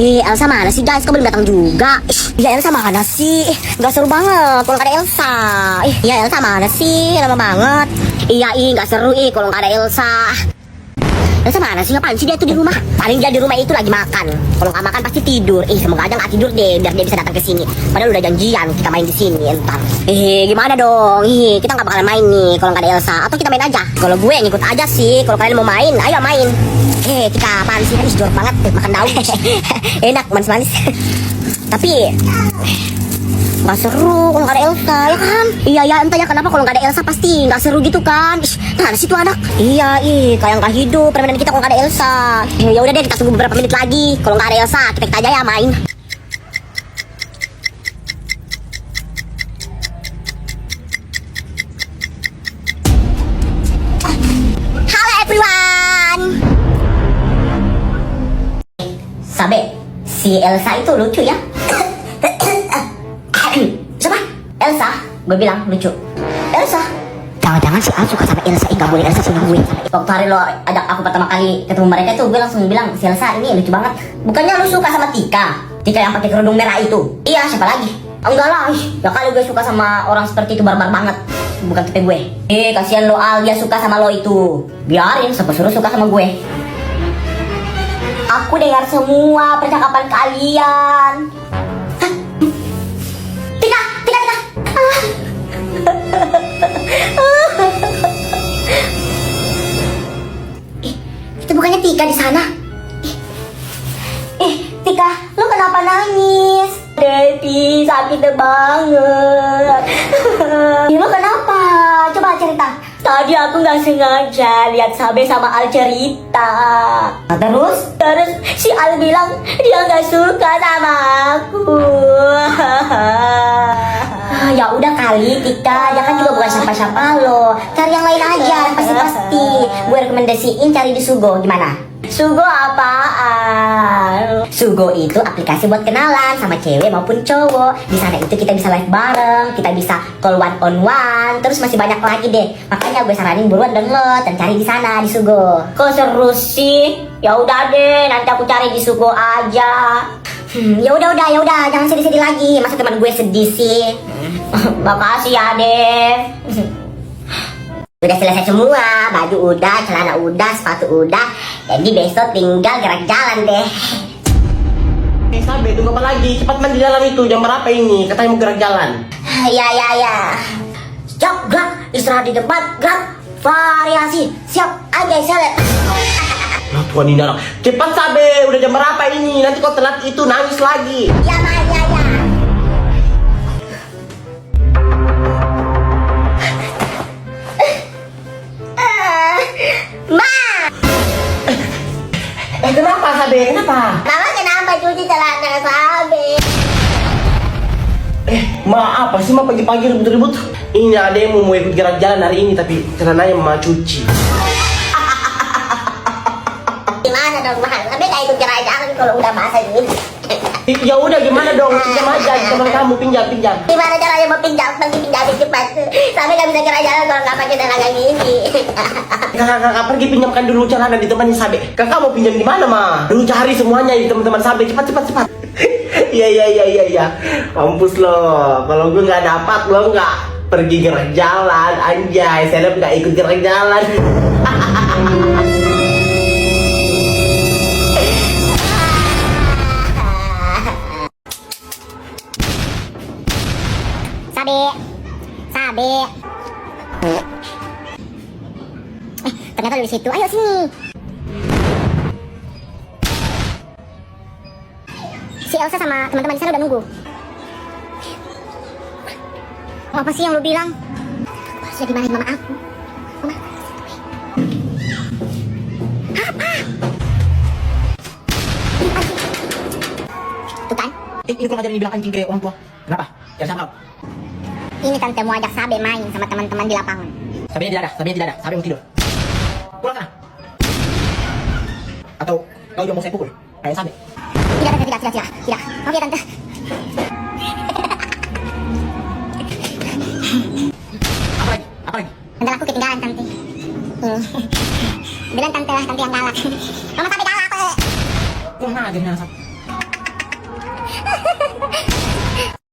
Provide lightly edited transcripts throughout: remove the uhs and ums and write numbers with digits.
Elsa mana sih guys? Kok belum datang juga? Ya Elsa mana sih? Gak seru banget kalau gak ada Elsa. Ya Elsa mana sih? Lama banget. Iya gak seru kalau gak ada Elsa. Elsa mana sih? Ngapain sih dia tuh di rumah? Paling dia di rumah itu lagi makan. Kalau nggak makan pasti tidur. Semoga aja nggak tidur deh, biar dia bisa datang ke sini. Padahal udah janjian kita main di sini entar. Gimana dong? Kita nggak bakalan main nih kalau nggak ada Elsa. Atau kita main aja? Kalau gue ngikut aja sih. Kalau kalian mau main, ayo main. Kita apaan sih? Jorok banget makan daun. Enak manis-manis. Tapi nggak seru kalau nggak ada Elsa, ya kan? Iya entah ya kenapa kalau nggak ada Elsa pasti nggak seru gitu kan? Mana sih tuh anak? Iya kayak nggak hidup permainan kita kalau nggak ada Elsa. Ya udah deh, kita tunggu beberapa menit lagi. Kalau nggak ada Elsa kita aja ya main. Halo everyone. Sabe, si Elsa itu lucu ya. Siapa? Elsa? Gue bilang lucu. Elsa? Jangan-jangan si Al suka sama Elsa. Gak boleh Elsa sama gue. Waktu hari lo ajak aku pertama kali ketemu mereka itu, gue langsung bilang si Elsa ini lucu banget. Bukannya lo suka sama Tika? Tika yang pakai kerudung merah itu? Iya, siapa lagi? Enggak lah, ya kali gue suka sama orang seperti itu, barbar banget. Bukan tipe gue. Kasihan lo Al, dia suka sama lo itu. Biarin, siapa suruh suka sama gue. Aku dengar semua percakapan kalian. Tika. Itu bukannya Tika di sana? Tika, lu kenapa nangis? Devi, sakit banget. Lu kenapa? Coba cerita. Tadi aku nggak sengaja lihat Sabe sama Al cerita. Terus si Al bilang dia nggak suka sama aku. Ya udah kali Tika, dia kan juga bukan siapa-siapa lo. Cari yang lain aja, yang pasti. Gue rekomendasiin cari di Sugo, gimana? Sugo apaan? Sugo itu aplikasi buat kenalan sama cewek maupun cowok. Di sana itu kita bisa live bareng, kita bisa call one on one, terus masih banyak lagi deh. Makanya gue saranin buruan download dan cari di sana di Sugo. Kok seru sih? Ya udah deh, nanti aku cari di Sugo aja. Ya udah, jangan sedih-sedih lagi. Masa teman gue sedih sih? Makasih ya, Dev. Udah selesai semua, baju udah, celana udah, sepatu udah. Jadi besok tinggal gerak jalan deh. Sabe, tunggu apa lagi? Cepat mandi dalam itu, jam berapa ini? Katanya mau gerak jalan. Ya. Stop, gerak, istirahat di tempat, gerak, variasi, siap, aja selek. Nah, Tuhan ini anak. Cepat Sabe, udah jam berapa ini? Nanti kau telat itu nangis lagi. Ya. Kenapa Sabe? Kenapa? Mama kenapa cuci celana Sabe? Apa sih Ma pagi-pagi ribut-ribut? Ini ada yang mau ikut gerak jalan hari ini tapi celananya Mama cuci. Gimana dong Ma? Sabe gak ikut gerak jalan kalau udah basah gini. Ya udah gimana dong? Pinjam aja teman kamu, pinjam. Gimana caranya mau pinjam? Pergi pinjamin cepat. Sabe gak bisa gerak jalan kalau gak pakai celana gini. Kakak pergi pinjamkan dulu celana di temannya Sabe. Kakak mau pinjam di mana Ma? Dulu cari semuanya di teman-teman Sabe. Cepat. Iya. Mampus lo. Kalau gue nggak dapat lo nggak pergi gerak jalan. Anjay, seleb nggak ikut gerak jalan. Sabe. Ternyata di situ. Ayo sini. Si Elsa sama teman-teman di sana udah nunggu. Apa sih yang lu bilang? Aku sudah dimarahin mama aku. Mama. Apa? Tuh kan? Ini kurang ajar dibilang anjing ke orang tua. Kenapa? Jangan sangkal. Ini tante mau ajak Sabe main sama teman-teman di lapangan. Sabe tidak ada. Sabe mau tidur. Pulang sana. Atau kau juga mau saya pukul? Kayak Sabe. Tidak. Oke tante. Apa lagi? Tante aku ketinggalan tante. Bilang tante yang galak. Mama Sabe galak. Kurang ajar nih anak.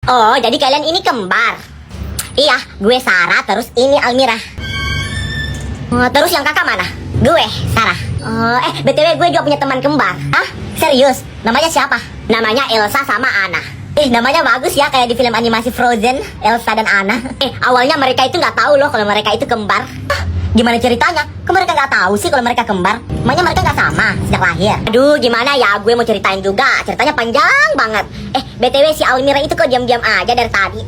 Oh, jadi kalian ini kembar? Iya, gue Sarah, terus ini Almira. Terus yang kakak mana? Gue, Sarah. BTW gue juga punya teman kembar. Hah? Serius? Namanya siapa? Namanya Elsa sama Anna. Namanya bagus ya, kayak di film animasi Frozen, Elsa dan Anna. Awalnya mereka itu nggak tahu loh kalau mereka itu kembar. Gimana ceritanya? Kok mereka nggak tahu sih kalau mereka kembar? Emangnya mereka nggak sama sejak lahir? Aduh, gimana ya? Gue mau ceritain juga. Ceritanya panjang banget. BTW si Almira itu kok diam-diam aja dari tadi.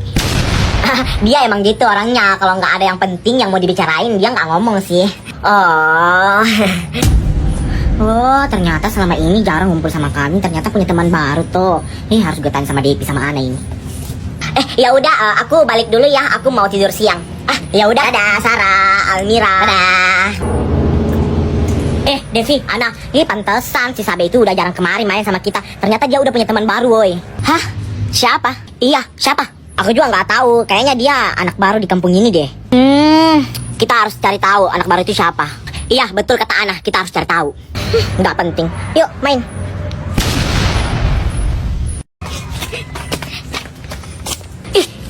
Dia emang gitu orangnya. Kalau nggak ada yang penting yang mau dibicarain, dia nggak ngomong sih. Oh, ternyata selama ini jarang ngumpul sama kami. Ternyata punya teman baru tuh. Harus gue tanya sama Devi sama Ana ini. Ya udah, aku balik dulu ya. Aku mau tidur siang. Ya udah, dadah Sarah, Almira. Dadah. Devi, Ana, ini pantesan si Sabe itu udah jarang kemari main sama kita. Ternyata dia udah punya teman baru, woy. Hah? Siapa? Iya, siapa? Aku juga nggak tahu. Kayaknya dia anak baru di kampung ini deh. Kita harus cari tahu anak baru itu siapa. Iya, betul kata Ana. Kita harus cari tahu. Nggak penting. Yuk, main.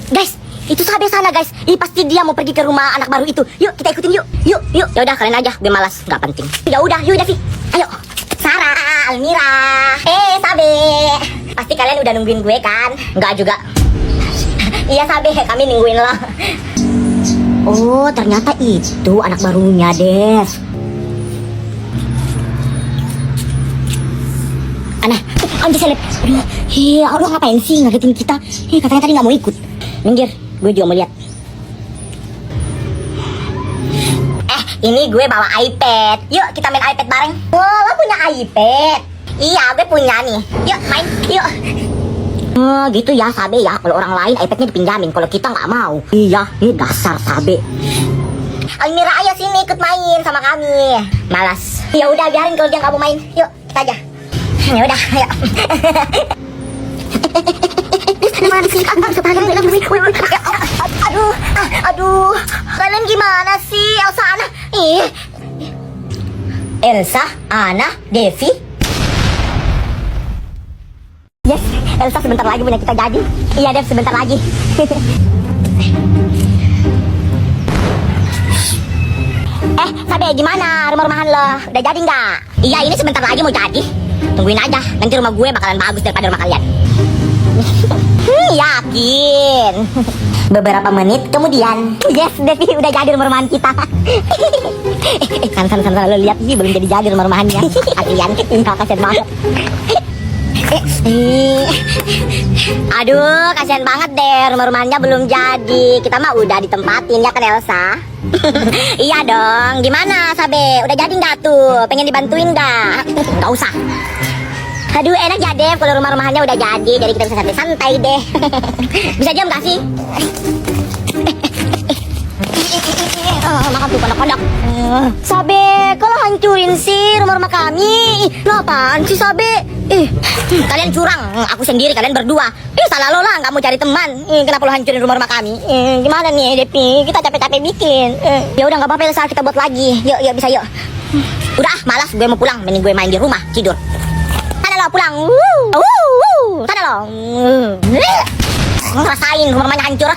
Guys, itu Sabe sana guys. Pasti dia mau pergi ke rumah anak baru itu. Yuk, kita ikutin yuk. Yuk. Ya udah kalian aja. Gue malas, nggak penting. Ya udah, yuk Devi. Ayo. Sarah, Almira. Sabe. Pasti kalian udah nungguin gue kan? Nggak juga. Iya Sabe, kami nungguin lo. Oh, ternyata itu anak barunya, Des. Aneh, anjir seleb. Aduh, ngapain sih ngagetin kita? Katanya tadi nggak mau ikut. Minggir, gue juga mau lihat. Ini gue bawa iPad. Yuk, kita main iPad bareng. Wah, lo punya iPad? Iya, gue punya nih. Yuk, main. Yuk. Gitu ya Sabe ya. Kalau orang lain iPadnya dipinjamin, kalau kita nggak mau. Iya, ini dasar Sabe. Almira, ayo sini ikut main sama kami. Malas. Ya udah, biarin kalau dia nggak mau main. Yuk, kita aja. Ya udah, ayo. Aduh, kalian gimana sih, Elsa, Ana? Elsa, Ana, Devi. Yes, Elsa sebentar lagi punya kita jadi. Iya, Dev, sebentar lagi. Sabe, gimana rumah-rumahan lo? Udah jadi nggak? Iya, ini sebentar lagi mau jadi. Tungguin aja, nanti rumah gue bakalan bagus daripada rumah kalian. Yakin. Beberapa menit kemudian, yes, Devi udah jadi rumah-rumahan kita. Sana lo lihat sih, belum jadi rumah-rumahannya. Kasian, kasian banget. Aduh, kasihan banget deh, rumah-rumahnya belum jadi. Kita mah udah ditempatin ya kan Elsa? Iya dong, gimana Sabe? Udah jadi nggak tuh? Pengen dibantuin nggak? Nggak usah. Aduh, enak ya Dev kalau rumah-rumahnya udah jadi. Jadi kita bisa santai-santai deh. Bisa diam gak sih? Makan tuh kodok-kodok. Sabe, kalau hancurin sih rumah-rumah kami. Lo apaan sih Sabe? Kalian curang. Aku sendiri, kalian berdua. Salah lo lah, gak mau cari teman. Kenapa lo hancurin rumah-rumah kami? Gimana nih Devi? Kita capek-capek bikin. Ya udah nggak apa-apa Elsa, kita buat lagi. Yuk bisa yuk. Udah malas, gue mau pulang. Mending gue main di rumah tidur. Sana lo pulang. Sana lo. Ngerasain rumah-rumahnya hancur.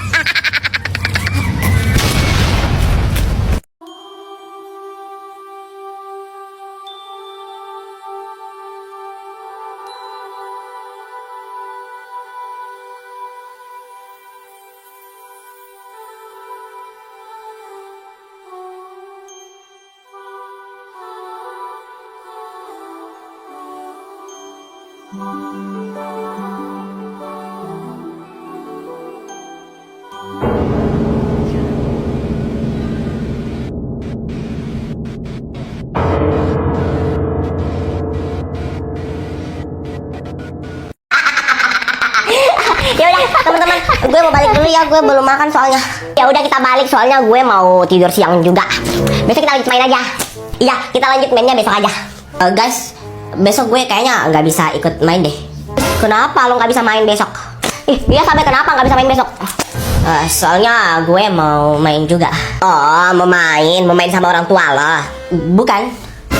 Ya udah teman-teman, gue mau balik dulu ya, gue belum makan soalnya. Ya udah kita balik soalnya gue mau tidur siang juga. Besok kita lanjut main aja. Iya, kita lanjut mainnya besok aja. Guys, besok gue kayaknya nggak bisa ikut main deh. Kenapa lo nggak bisa main besok? Iya sampai kenapa nggak bisa main besok? Soalnya gue mau main juga. Oh, mau main sama orang tua lo? Bukan,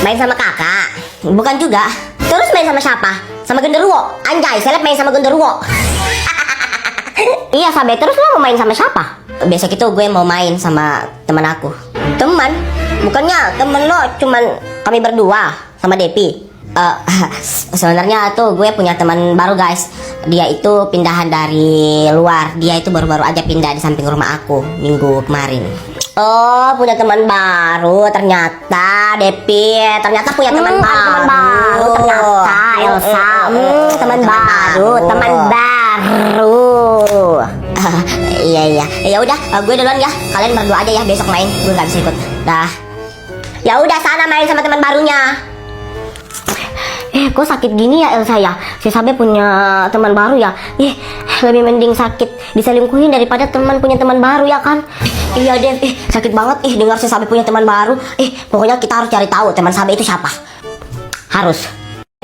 main sama kakak. Bukan juga. Terus main sama siapa? Sama genderuwo. Anjay, seleb main sama genderuwo. Iya Sabe, terus lo mau main sama siapa? Besok itu gue mau main sama teman aku. Teman? Bukannya temen lo cuman kami berdua sama Depi? Sebenarnya tuh gue punya teman baru guys. Dia itu pindahan dari luar. Dia itu baru-baru aja pindah di samping rumah aku minggu kemarin. Oh, punya teman baru ternyata Depi. Ternyata punya teman baru. Ternyata Elsa. Teman baru, teman baru. Iya. Ya udah, gue duluan ya. Kalian berdua aja ya besok main. Gue nggak bisa ikut. Dah. Ya udah sana main sama teman barunya. Kok sakit gini ya Elsa ya? Si Sabe punya teman baru ya? Lebih mending sakit diselingkuhin daripada punya teman baru ya kan? Iya deh, sakit banget dengar si Sabe punya teman baru. Pokoknya kita harus cari tahu teman Sabe itu siapa. Harus.